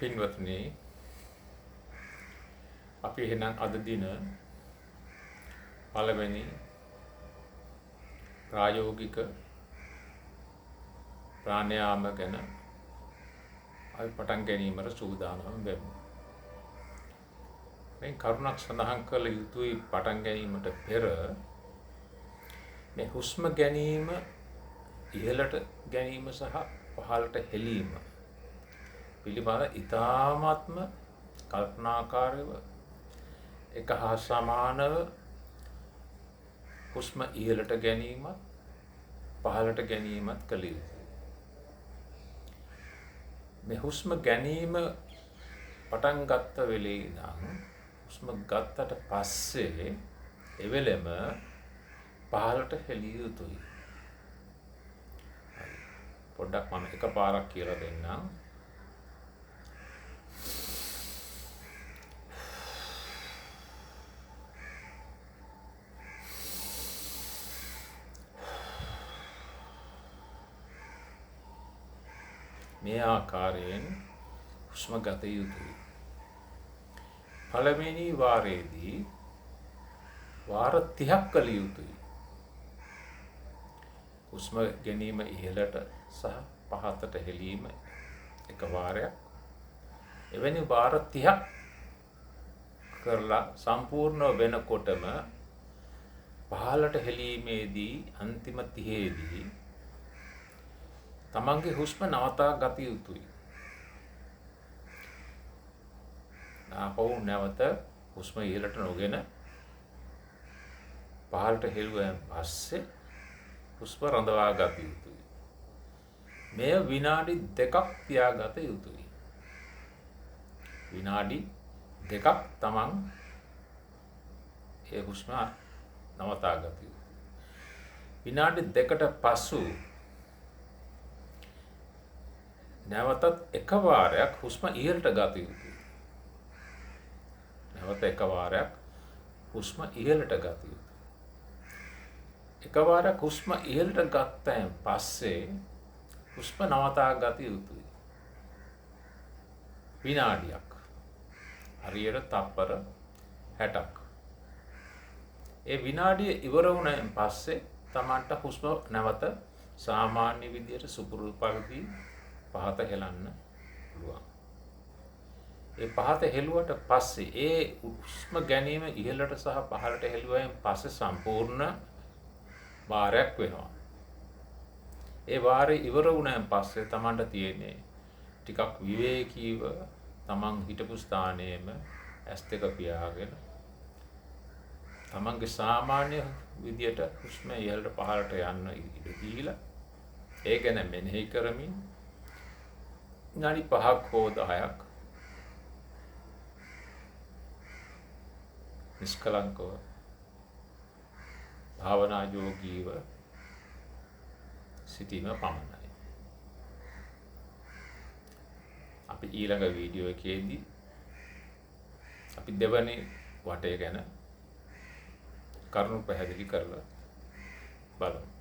පින්වත්නි අපි එහෙනම් අද දින පළවෙනි ප්‍රායෝගික ප්‍රාණයාම ගැන අපි පටන් ගැනීමට සූදානම් වෙමු. මේ කරුණක් සඳහන් කළ යුතුයි පටන් ගැනීමට පෙර මේ හුස්ම ගැනීම ඉහළට ගැනීම සහ පහළට හෙලීම පිළිබඳ ඉතාමත්ම කල්පනාකාරීව එක හා සමානව හුස්ම ඉහළට ගැනීමත් පහළට ගැනීමත් කළ යුතුයි. මේ හුස්ම ගැනීම පටන් ගත්ත වෙලේ ඉඳන් හුස්ම ගත්තට පස්සේ එවෙලෙම පහළට හෙලිය යුතුයි. පොඩ්ඩක් මම එකපාරක් කියලා දෙන්නම්. මේ ආකාරයෙන් හුස්ම ගත යුතුයි. පළවෙනි වාරයේදී වාර 30ක් කළ යුතුයි. හුස්ම ගැනීම ඉහළට සහ පහළට හෙලීම එක වාරයක්. එවැනි වාර 30ක් කරලා සම්පූර්ණ වෙනකොටම පහළට හෙලීමේදී අන්තිම 30ේදී තමන්ගේ හුස්ම නවතා ගත යුතුයි. ආපහු නැවත හුස්ම ඉහළට නොගෙන පහළට හෙළුවෙන් පස්සේ හුස්ම රඳවා ගත යුතුයි. මෙය විනාඩි 2ක් තියාගත යුතුයි. විනාඩි 2ක් තමන් ඒ හුස්ම නවතා ගත යුතුයි. විනාඩි 2කට පසු නැවතත් එක වාරයක් හුස්ම ඉහළට ගත යුතුයි. නැවත එක වාරයක් හුස්ම ඉහළට ගත යුතුයි. එක වාරයක් හුස්ම ඉහළට ගත්තයින් පස්සේ හුස්ම නවතා ගත යුතුයි. විනාඩියක්. හරියට තප්පර 60ක්. ඒ විනාඩිය ඉවර වුණායින් පස්සේ තමන්ට හුස්ම නැවත සාමාන්‍ය විදියට සුපුරුදු පරිදි පහත හෙලන්න පුළුවන්. ඒ පහත හෙළුවට පස්සේ ඒ හුස්ම ගැනීම ඉහළට සහ පහළට හෙළුවයින් පස්සේ සම්පූර්ණ වාරයක් වෙනවා. ඒ වාරේ ඉවර වුණාන් පස්සේ තමන්ට තියෙන්නේ ටිකක් විවේකීව තමන් හිටපු ස්ථානයේම S2 පියාගෙන තමන්ගේ සාමාන්‍ය විදියට හුස්ම ඉහළට පහළට යන්න ඉඩ දීලා ඒ ගැන මෙනෙහි කරමින් විනාඩි 5ක් හෝ 10ක් නිෂ්කලංකව භාවනා යෝගීව සිටීම පමණයි. අපි ඊළඟ වීඩියෝ එකේදී අපි දෙවැනි වටය ගැන කරුණු පැහැදිලි කරලා බලමු.